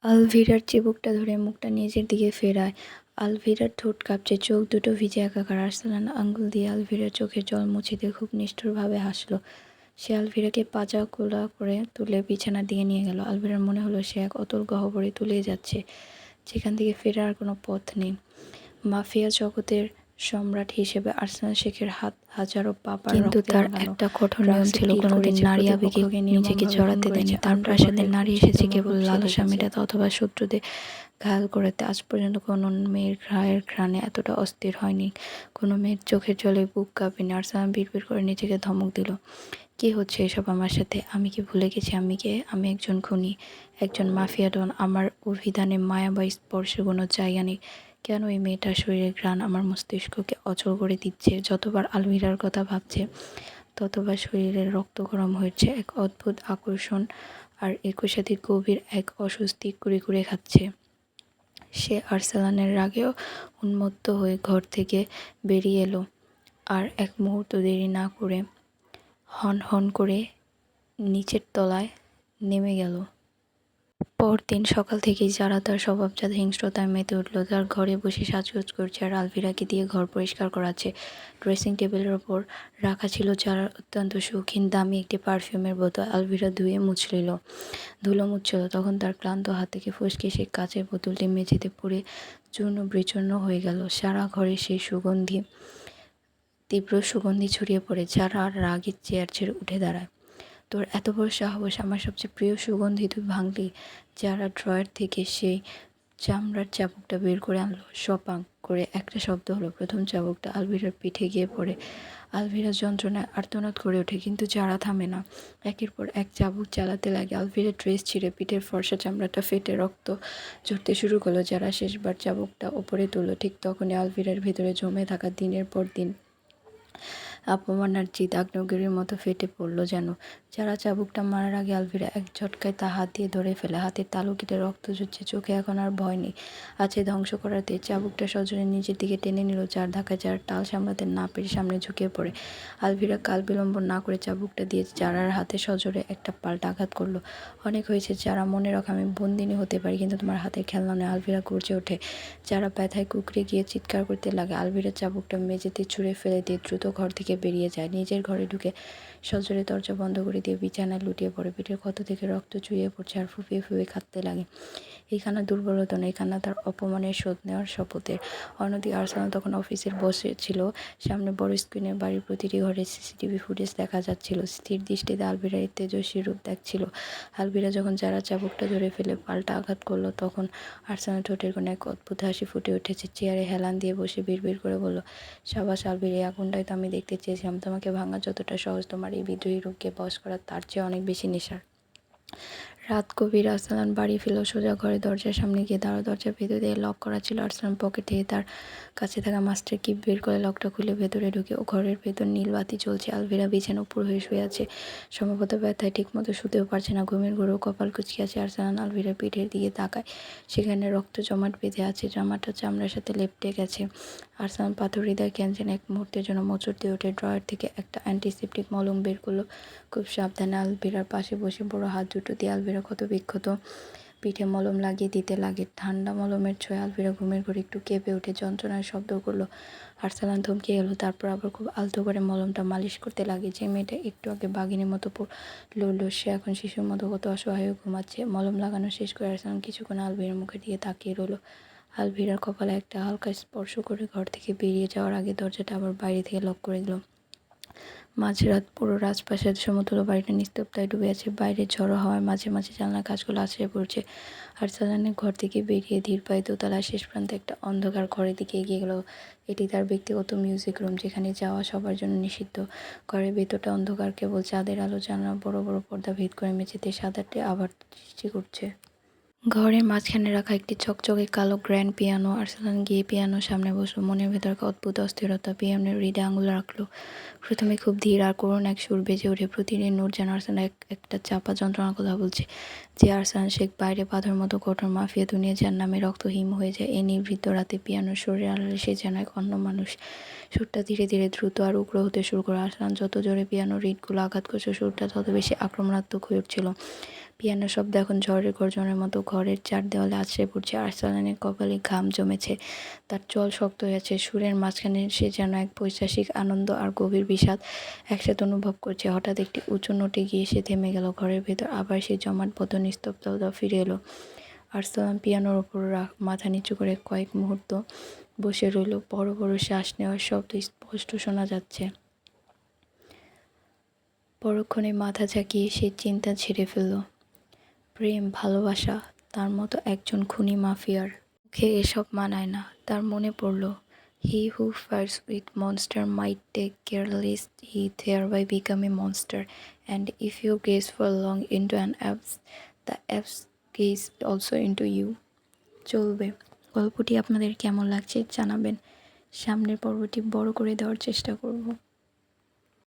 আলভিরার চিবুকটা ধরে মুখটা নিজের দিকে ফেরায়। আলভিরার ঠোঁট কাঁপছে, চোখ দুটো ভিজে একাকার। আর্সেনাল আঙুল দিয়ে আলভিরার চোখের জল মুছে দিয়ে খুব নিষ্ঠুরভাবে হাসল। সে আলভিরাকে পাজা কোলা করে তুলে বিছানার দিকে নিয়ে গেল। আলভিরার মনে হলো সে এক অতল গহ্বরে তুলে যাচ্ছে, যেখান থেকে ফেরার কোনো পথ নেই। মাফিয়া জগতের সম্রাট হিসেবে আর্সেনাল শেখের হাত হাজারো পাপার কিন্তু রক্তে তার রাঙানো। একটা কঠোর নিয়ম ড্রাগসে ছিল, কিল কোনোদিন করেছে, নারী আবেগে প্রতিপক্ষকে নিজেকে নির্মমভাবে খুন জড়াতে দেয়নি। করেছে, তার তারপর প্রাসাদে ঘরের নারী এসেছে কুৎসিত কেবল মুখোশ ছেড়ে লালসা গেছে। মেটাতে অথবা শত্রুদের ঘায়াল করতে। আজ পর্যন্ত কোনো মেয়ের ঘায়ের ঘ্রাণে এতটা অস্থির হয়নি, কোনো মেয়ের চোখের জলে বুক কাঁপেনি। আর্সেনাল বিড়বিড় করে নিজেকে ধমক দিল, কি হচ্ছে এসব আমার সাথে? আমি কি ভুলে গেছি আমি কে? আমি একজন খুনি, একজন মাফিয়া ডন। আমার অভিধানে মায়া বা স্পর্শের কোনো জায়গা নেই। কেন এই মেয়েটার শরীরের ঘ্রাণ আমার মস্তিষ্ককে অচল করে দিচ্ছে? যতবার আলভিরার কথা ভাবছে ততবার শরীরের রক্ত গরম হচ্ছে এক অদ্ভুত আকর্ষণ, আর একই সাথে গভীর এক অস্বস্তি কুরে কুরে খাচ্ছে। সে আর্সেনালের রাগেও উন্মত্ত হয়ে ঘর থেকে বেরিয়ে এলো, আর এক মুহূর্ত দেরি না করে হন হন করে নিচের তলায় নেমে গেল। পরদিন সকাল থেকেই যারা তার স্বভাবজাত হিংস্রতায় মেতে উঠল। তার ঘরে বসে সাজগোজ করছে আর আলভিরাকে দিয়ে ঘর পরিষ্কার করাচ্ছে। ড্রেসিং টেবিলের ওপর রাখা ছিল যারার অত্যন্ত শৌখিন দামি একটি পারফিউমের বোতল। আলভিরা ধুলো মুছছিল, তখন তার ক্লান্ত হাত থেকে ফসকে সেই কাচের বোতলটি মেঝেতে পড়ে চূর্ণ বিচূর্ণ হয়ে গেল। সারা ঘরে সেই তীব্র সুগন্ধি ছড়িয়ে পড়ে। যারা রাগের চেয়ার ছেড়ে উঠে দাঁড়ায়। তোর এত বড় সাহস, আমার সবচেয়ে প্রিয় সুগন্ধি তুই ভাঙলি! যারা ড্রয়ার থেকে সেই চামড়ার চাবুকটা বের করে আনলো। সপাং করে একটা শব্দ হলো। প্রথম চাবুকটা আলভিরার পিঠে গিয়ে পড়ে। আলভিরা যন্ত্রণায় আর্তনাদ করে ওঠে, কিন্তু যারা থামে না। একের পর এক চাবুক চালাতে লাগে। আলভিরার ড্রেস ছিঁড়ে, পিঠের ফর্সা চামড়াটা ফেটে রক্ত ঝরতে শুরু করলো। যারা শেষবার চাবুকটা ওপরে তুললো, ঠিক তখনই আলভিরার ভেতরে জমে থাকা দিনের পর দিন অপমানার জিদ আগ্নেয়গিরির মতো ফেটে পড়ল যেন। যারা চাবুকটা মারার আগে আলভিরা এক ঝটকায় তা হাত দিয়ে ধরে ফেলে। হাতের তালু কেটে রক্ত ঝরছে, চোখে এখন আর ভয় নেই, আছে ধ্বংস করার তেজ। চাবুকটা সজোরে নিজের দিকে টেনে নিল। চার ধাক্কায় যার টাল সামলাতে না পেরে সামনে ঝুঁকিয়ে পড়ে। আলভিরা কাল বিলম্ব না করে চাবুকটা দিয়ে যারার হাতে সজোরে একটা পাল্টা আঘাত করলো। অনেক হয়েছে যারা, মনে রাখো আমি বন্দিনী হতে পারি, কিন্তু তোমার হাতের খেলনা নয়। আলভিরা গর্জে ওঠে। যারা ব্যথায় কুঁকড়ে গিয়ে চিৎকার করতে লাগে। আলভিরা চাবুকটা মেঝেতে ছুঁড়ে ফেলে দিয়ে দ্রুত ঘর থেকে বেরিয়ে যায়। নিজের ঘরে ঢুকে সজোরে দরজা বন্ধ করে দিয়ে বিছানায় লুটিয়ে পড়ে। পিঠের ক্ষত থেকে রক্ত চুইয়ে পড়ছে আর ফুঁপিয়ে ফুঁপিয়ে কাঁদতে লাগে। এই কান্না দুর্বলতা নয়, এই কান্না তার অপমানের শোধ নেওয়ার শপথের। অন্যদিকে আর্সেনাল তখন অফিসের বসে ছিল। সামনে বড় স্ক্রিনে বাড়ির প্রতিটি ঘরে সিসিটিভি ফুটেজ দেখা যাচ্ছিল। স্থির দৃষ্টিতে আলভিরার এই তেজস্বী রূপ দেখছিল। আলভিরা যখন যারা চাবুকটা ধরে ফেলে পাল্টা আঘাত করলো, তখন আর্সেনাল ঠোঁটের কোণে এক অদ্ভুত হাসি ফুটে উঠেছে। চেয়ারে হেলান দিয়ে বসে বিড়বিড় করে বলল, সাবাস আলভিরা, এই আগুনটাই তো আমি দেখতে চেয়েছিলাম। তোমাকে ভাঙা যতটা সহজ, তোমার এই বিদ্রোহী রূপকে বশ করা তার চেয়ে অনেক বেশি নেশার। রাত গভীর। আর্সেনাল বাড়ি ফিরল। সোজা ঘরে দরজার সামনে গিয়ে দাঁড়ালো। দরজার ভেতর দিয়ে লক করা ছিল। আর্সেনাল পকেট থেকে তার কাছে থাকা মাস্টার কি বের করে লকটা খুলে ভেতরে ঢুকে। ও ঘরের ভেতর নীল বাতি জ্বলছে। আলভিরা বিছানা উপর হয়ে শুয়ে আছে, সম্ভবত ব্যথায় ঠিকমতো শুতেও পারছে না। ঘুমের ঘোরেও কপাল কুঁচকে আছে। আর্সেনাল আলভিরার পিঠের দিকে তাকায়। সেখানে রক্ত জমাট বেঁধে আছে, জামাটা চামড়ার সাথে লেপ্টে গেছে। আর্সেনাল পাথর হৃদয় কেন যেন এক মুহূর্তের জন্য মোচড় দিয়ে ওঠে। ড্রয়ার থেকে একটা অ্যান্টিসেপটিক মলম বের করলো। খুব সাবধানে আলভিরার পাশে বসে বড় হাত দুটো দিয়ে আলভিরা ক্ষত বিক্ষত পিঠে মলম লাগিয়ে দিতে লাগে। ঠান্ডা মলমের ছোঁয়া আলভিরা ঘুমের ঘরে একটু কেঁপে উঠে, যন্ত্রণার শব্দ করলো। আর্সেনাল থমকে গেল। তারপর আবার খুব আলতো করে মলমটা মালিশ করতে লাগে। যে মেয়েটা একটু আগে বাঘিনীর মতো লড়ল, সে এখন শিশুর মতো কত অসহায় হয়ে ঘুমাচ্ছে। মলম লাগানো শেষ করে আর্সেনাল কিছুক্ষণ আলভিরার মুখের দিকে তাকিয়ে রইল। আলভিরার কপালে একটা হালকা স্পর্শ করে ঘর থেকে বেরিয়ে যাওয়ার আগে দরজাটা আবার বাইরে থেকে লক করে দিল। মাঝরাত। পুরো রাজপ্রাসাদ সমতুল্য বাড়িটা নিস্তব্ধতায় ডুবে আছে। বাইরে ঝড়ো হাওয়ায় মাঝে মাঝে জানলার কাঁচগুলো আছড়ে পড়ছে। আর্সেনাল ঘর থেকে বেরিয়ে ধীর পায়ে দোতলার শেষ প্রান্তে একটা অন্ধকার ঘরের দিকে এগিয়ে গেল। এটি তার ব্যক্তিগত মিউজিক রুম, যেখানে যাওয়া সবার জন্য নিষিদ্ধ। ঘরের ভেতরটা অন্ধকার, কেবল চাঁদের আলো জানালার বড় বড় পর্দা ভেদ করে মেঝেতে সাদাটে আভার সৃষ্টি করছে। ঘরের মাঝখানে রাখা একটি চকচকে কালো গ্র্যান্ড পিয়ানো। আর্সেনাল গিয়ে পিয়ানোর সামনে বসলো। মনের ভেতর অদ্ভুত অস্থিরতা। পিয়ানোর হৃদে আঙুল রাখলো। প্রথমে খুব ধীর আর করুণ এক সুর বেজে ওঠে। প্রতিটি নোট যেন আর্সেনাল একটা চাপা যন্ত্রণার কথা বলছে। যে আর্সেনাল শেখ, বাইরে পাথর মতো কঠোর মাফিয়া দুনিয়া, যার নামে রক্ত হিম হয়ে যায়। এই নিভৃত রাতে পিয়ানোর সুরের আড়ালে সে যেন এক অন্য মানুষ। সুরটা ধীরে ধীরে দ্রুত আর উগ্র হতে শুরু করে। আর্সেনাল যত জোরে পিয়ানোর রিডগুলো আঘাত করছে, সুরটা তত বেশি আক্রমণাত্মক হয়ে উঠছিল। পিয়ানো শব্দ এখন ঝড়ের গর্জনের মতো ঘরের চার দেওয়ালে আছড়ে পড়ছে। আর্সলানের কপালে ঘাম জমেছে, তার চল শক্ত হয়ে আছে। সুরের মাঝখানে সে যেন এক পৈশাচিক আনন্দ আর গভীর বিষাদ একসাথে অনুভব করছে। হঠাৎ একটি উঁচু নোটে গিয়ে সে থেমে গেল। ঘরের ভেতর আবার সেই জমাটবদ্ধ নিস্তব্ধতা ফিরে এলো। আর্সলান পিয়ানোর ওপর মাথা নিচু করে কয়েক মুহূর্ত বসে রইল। বড় বড় শ্বাস নেওয়ার শব্দ স্পষ্ট শোনা যাচ্ছে। পরক্ষণে মাথা ঝাঁকিয়ে সে চিন্তা ঝেড়ে ফেলল। প্রেম, ভালোবাসা, তার মতো একজন খুনি মাফিয়ার মুখে এসব মানায় না। তার মনে পড়ল, he who fights with monster might take careless, he thereby become a monster, and if you gaze for long into an abyss, the abyss gaze also into you. চলবে। গল্পটি আপনাদের কেমন লাগছে জানাবেন। সামনের পর্বটি বড় করে দেওয়ার চেষ্টা করব।